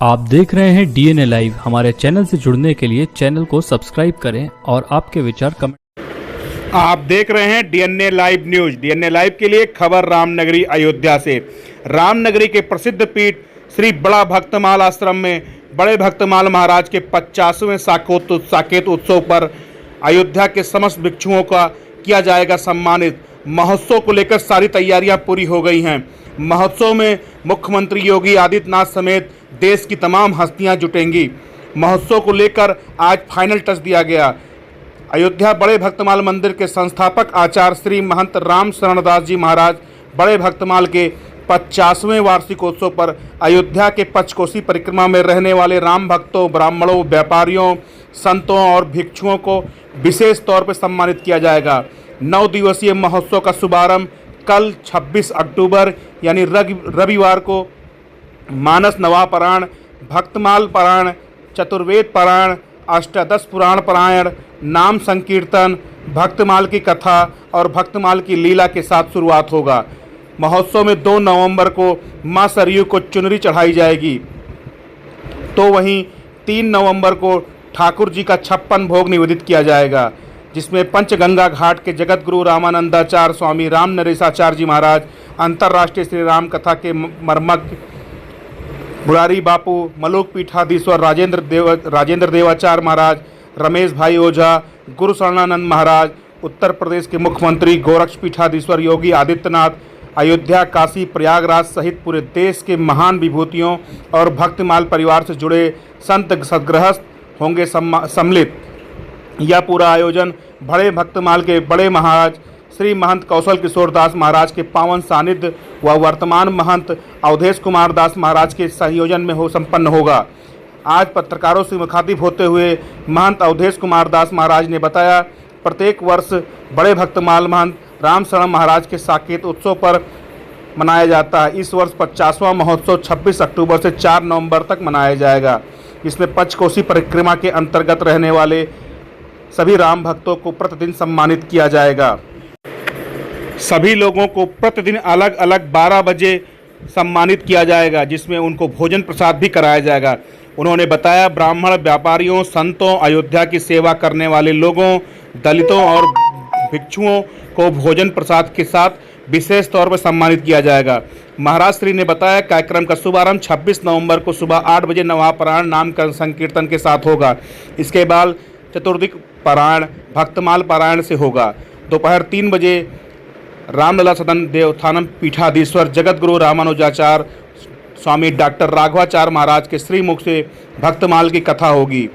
आप देख रहे हैं डीएनए लाइव। हमारे चैनल से जुड़ने के लिए चैनल को सब्सक्राइब करें और आपके विचार कमेंट। आप देख रहे हैं DNA live news. DNA live के लिए खबर रामनगरी अयोध्या से। रामनगरी के प्रसिद्ध पीठ श्री बड़ा भक्तमाल आश्रम में बड़े भक्तमाल महाराज के 50वें साकेत उत्सव पर अयोध्या के समस्त भिक्षुओं का किया जाएगा सम्मानित। महोत्सव को लेकर सारी तैयारियां पूरी हो गई हैं। महोत्सव में मुख्यमंत्री योगी आदित्यनाथ समेत देश की तमाम हस्तियां जुटेंगी। महोत्सव को लेकर आज फाइनल टच दिया गया। अयोध्या बड़े भक्तमाल मंदिर के संस्थापक आचार्य श्री महंत राम शरण दास जी महाराज बड़े भक्तमाल के 50वें वार्षिकोत्सव पर अयोध्या के पंचकोसी परिक्रमा में रहने वाले राम भक्तों, ब्राह्मणों, व्यापारियों, संतों और भिक्षुओं को विशेष तौर पर सम्मानित किया जाएगा। 9 दिवसीय महोत्सव का शुभारंभ कल 26 अक्टूबर यानी रविवार को मानस नवापरायण, भक्तमाल पारायण, चतुर्वेद पारायण, अष्टादश पुराण पारायण, नाम संकीर्तन, भक्तमाल की कथा और भक्तमाल की लीला के साथ शुरुआत होगा। महोत्सव में 2 नवंबर को मां सरयू को चुनरी चढ़ाई जाएगी, तो वहीं 3 नवंबर को ठाकुर जी का 56 भोग निवेदित किया जाएगा, जिसमें पंचगंगा घाट के जगत गुरु रामानंदाचार्य स्वामी राम नरेशाचार्य जी महाराज, अंतर्राष्ट्रीय श्री राम कथा के मर्मज्ञ मुरारी बापू, मलुक पीठाधीश्वर राजेंद्र देवाचार्य महाराज, रमेश भाई ओझा, गुरु शरणानंद महाराज, उत्तर प्रदेश के मुख्यमंत्री गोरक्ष पीठाधीश्वर योगी आदित्यनाथ, अयोध्या, काशी, प्रयागराज सहित पूरे देश के महान विभूतियों और भक्तमाल परिवार से जुड़े संत सद्गृहस्थ होंगे सम्मिलित। यह पूरा आयोजन बड़े भक्तमाल के बड़े महाराज श्री महंत कौशल किशोर दास महाराज के पावन सानिध्य व वर्तमान महंत अवधेश कुमार दास महाराज के संयोजन में संपन्न होगा। आज पत्रकारों से मुखातिब होते हुए महंत अवधेश कुमार दास महाराज ने बताया, प्रत्येक वर्ष बड़े भक्तमाल महंत राम शरण महाराज के साकेत उत्सव पर मनाया जाता है। इस वर्ष 50वां महोत्सव 26 अक्टूबर से 4 नवंबर तक मनाया जाएगा। इसमें पंचकोसी परिक्रमा के अंतर्गत रहने वाले सभी राम भक्तों को प्रतिदिन सम्मानित किया जाएगा। सभी लोगों को प्रतिदिन अलग अलग 12 बजे सम्मानित किया जाएगा, जिसमें उनको भोजन प्रसाद भी कराया जाएगा। उन्होंने बताया, ब्राह्मण, व्यापारियों, संतों, अयोध्या की सेवा करने वाले लोगों, दलितों और भिक्षुओं को भोजन प्रसाद के साथ विशेष तौर पर सम्मानित किया जाएगा। महाराज श्री ने बताया, कार्यक्रम का शुभारंभ 26 नवंबर को सुबह 8 बजे नवापरायण नाम संकीर्तन के साथ होगा। इसके बाद चतुर्दिक पारायण, भक्तमाल पारायण से होगा। दोपहर 3 बजे रामलला सदन देवस्थानम पीठाधीश्वर जगतगुरु रामानुजाचार्य स्वामी डॉक्टर राघवाचार्य महाराज के श्रीमुख से भक्तमाल की कथा होगी।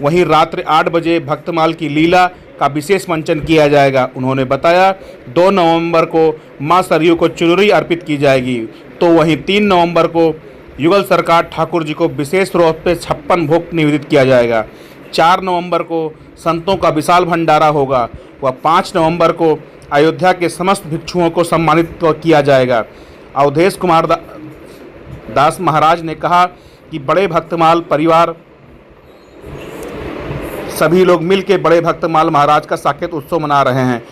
वहीं रात्रि 8 बजे भक्तमाल की लीला का विशेष मंचन किया जाएगा। उन्होंने बताया, 2 नवंबर को मां सरयू को चुनरी अर्पित की जाएगी, तो वहीं 3 नवंबर को युगल सरकार ठाकुर जी को विशेष रूप से 56 भोग निवेदित किया जाएगा। 4 नवंबर को संतों का विशाल भंडारा होगा व 5 नवंबर को अयोध्या के समस्त भिक्षुओं को सम्मानित किया जाएगा। अवधेश कुमार दास महाराज ने कहा कि बड़े भक्तमाल परिवार सभी लोग मिलकर बड़े भक्तमाल महाराज का साकेत उत्सव मना रहे हैं।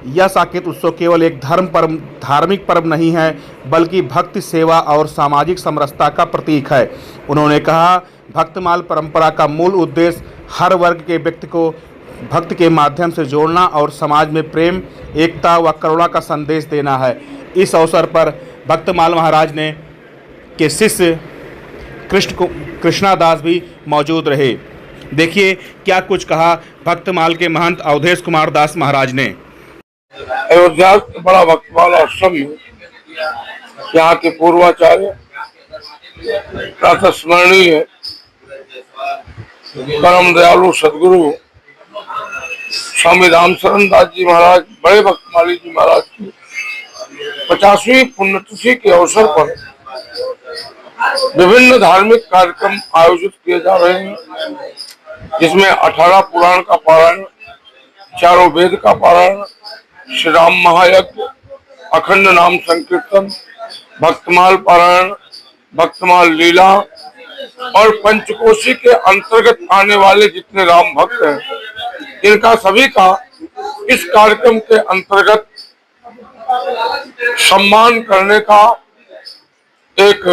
यह साकेत उत्सव केवल एक धार्मिक पर्व नहीं है, बल्कि भक्ति, सेवा और सामाजिक समरसता का प्रतीक है। उन्होंने कहा, भक्तमाल परंपरा का मूल उद्देश्य हर वर्ग के व्यक्ति को भक्त के माध्यम से जोड़ना और समाज में प्रेम, एकता व करुणा का संदेश देना है। इस अवसर पर भक्तमाल महाराज ने के शिष्य कृष्णादास भी मौजूद रहे। देखिए क्या कुछ कहा भक्तमाल के महंत अवधेश कुमार दास महाराज ने। अयोध्या बड़ा भक्तमाल आश्रम में यहाँ के पूर्वाचार्य प्रातस्मरणीय परम दयालु सदगुरु स्वामी राम शरण दास जी महाराज बड़े भक्तमाली जी महाराज की 50वीं पुण्यतिथि के अवसर पर विभिन्न धार्मिक कार्यक्रम आयोजित किए जा रहे हैं, जिसमें 18 पुराण का पारायण, 4 वेद का पारायण, श्री राम महायज्ञ, अखंड नाम संकीर्तन, भक्तमाल पारायण, भक्तमाल लीला और पंचकोशी के अंतर्गत आने वाले जितने राम भक्त हैं, इनका सभी का इस कार्यक्रम के अंतर्गत सम्मान करने का एक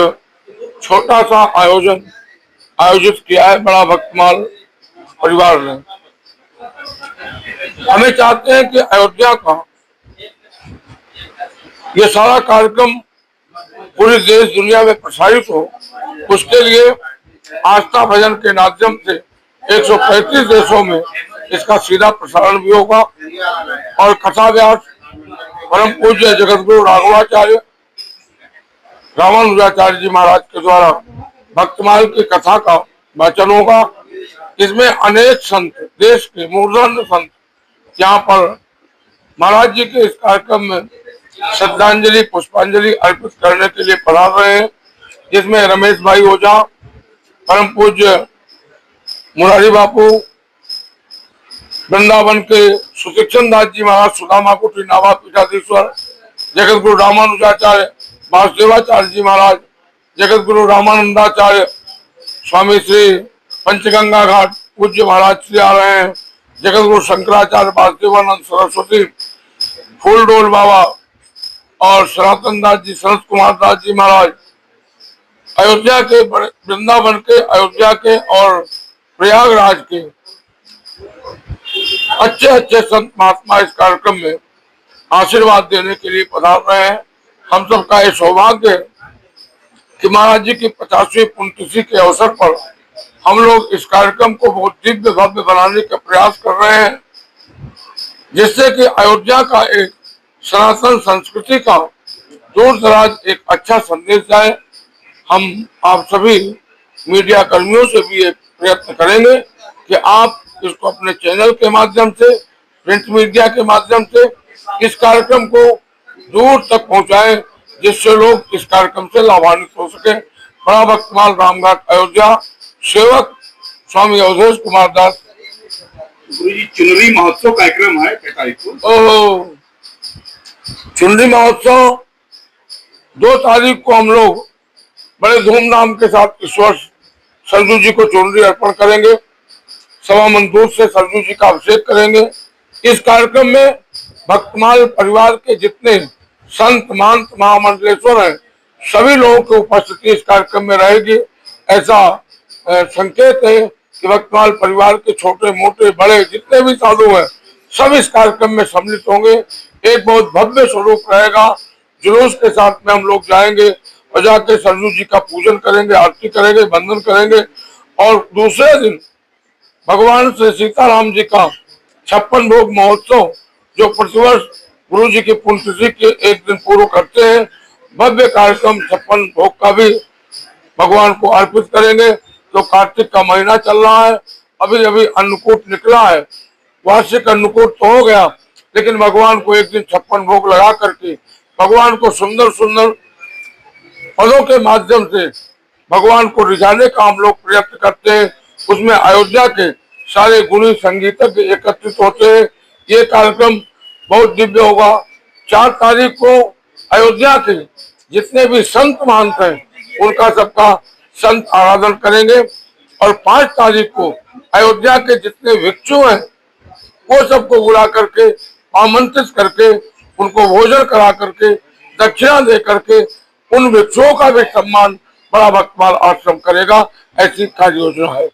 छोटा सा आयोजित किया है बड़ा भक्तमाल परिवार ने। हमें चाहते हैं कि अयोध्या का ये सारा कार्यक्रम पूरे देश दुनिया में प्रसारित हो। उसके लिए आस्था भजन के माध्यम से 135 देशों में इसका सीधा प्रसारण भी होगा और कथा व्यास परम पूज्य जगतगुरु राघवाचार्य रामानुजाचार्य जी महाराज के द्वारा भक्तमाल की कथा का वाचन होगा। इसमें अनेक संत, देश के मूर्धन्य संत यहाँ पर महाराज जी के इस कार्यक्रम में श्रद्धांजलि पुष्पांजलि अर्पित करने के लिए पधार रहे हैं, जिसमें रमेश भाई ओझा, परम पूज्य मुरारी बापू, वृंदावन के सुशिक्षण दास जी महाराज, सुदामा कुटी नाभा पीठाधीश्वर, जगत गुरु रामानुजाचार्य वासुदेवाचार्य जी महाराज, जगत गुरु रामानंदाचार्य स्वामी श्री पंचगंगा घाट पूज्य महाराज श्री आ रहे हैं, जगत गुरु शंकराचार्य वासुदेवानंद सरस्वती, फूलडोल बाबा और सनातन दास जी, सनत कुमार दास जी महाराज, अयोध्या के, वृंदावन के, अयोध्या के और प्रयागराज के अच्छे अच्छे संत महात्मा इस कार्यक्रम में आशीर्वाद देने के लिए पधार रहे हैं। हम सबका ये सौभाग्य है कि महाराज जी की 50वीं पुण्यतिथि के अवसर पर हम लोग इस कार्यक्रम को बहुत दिव्य भव्य बनाने का प्रयास कर रहे हैं, जिससे कि अयोध्या का एक सनातन संस्कृति का दूर दराज एक अच्छा संदेश जाए। हम आप सभी मीडिया कर्मियों से भी ये प्रयत्न करेंगे कि आप इसको अपने चैनल के माध्यम से, प्रिंट मीडिया के माध्यम से इस कार्यक्रम को दूर तक पहुंचाएं, जिससे लोग इस कार्यक्रम से लाभान्वित हो सके। बड़ा भक्तमाल रामघाट अयोध्या, सेवक स्वामी अवधेश कुमार दास। गुरु जी, चुनरी महोत्सव कार्यक्रम है 6 तारीख को। चुनरी महोत्सव 2 तारीख को हम लोग बड़े धूमधाम के साथ इस वर्ष सरजू जी को चुनरी अर्पण करेंगे, सवा मन दूध से सरजू जी का अभिषेक करेंगे। इस कार्यक्रम में भक्तमाल परिवार के जितने संत महंत महामंडलेश्वर हैं, सभी लोगों की उपस्थिति इस कार्यक्रम में रहेगी। ऐसा संकेत है कि भक्तमाल परिवार के छोटे मोटे बड़े जितने भी साधु हैं, सब इस कार्यक्रम में सम्मिलित होंगे। एक बहुत भव्य स्वरूप रहेगा। जुलूस के साथ में हम लोग जाएंगे और जाके सरजू जी का पूजन करेंगे, आरती करेंगे, वंदन करेंगे और दूसरे दिन भगवान श्री सीताराम जी का 56 भोग महोत्सव, जो प्रतिवर्ष गुरु जी की पुण्यतिथि के एक दिन पूर्व करते हैं, भव्य कार्यक्रम 56 भोग का भी भगवान को अर्पित करेंगे। तो कार्तिक का महीना चल रहा है, अभी अभी अन्नकूट निकला है, वार्षिक अन्नकूट तो हो गया, लेकिन भगवान को एक दिन 56 भोग लगा करके भगवान को सुंदर सुंदर पदों के माध्यम से भगवान को रिझाने का हम लोग प्रयत्न करते हैं। उसमें अयोध्या के सारे गुणी संगीतज्ञ एकत्रित होते हैं। ये कार्यक्रम बहुत दिव्य होगा। 4 तारीख को अयोध्या के जितने भी संत महंत हैं, उनका सबका संत आराधन करेंगे और 5 तारीख को अयोध्या के जितने भिक्षु हैं, वो सबको बुला करके, आमंत्रित करके, उनको भोजन करा करके, दक्षिणा दे करके उन भिक्षुओं का भी सम्मान बड़ा भक्तमाल आश्रम करेगा। ऐसी कार्य योजना है।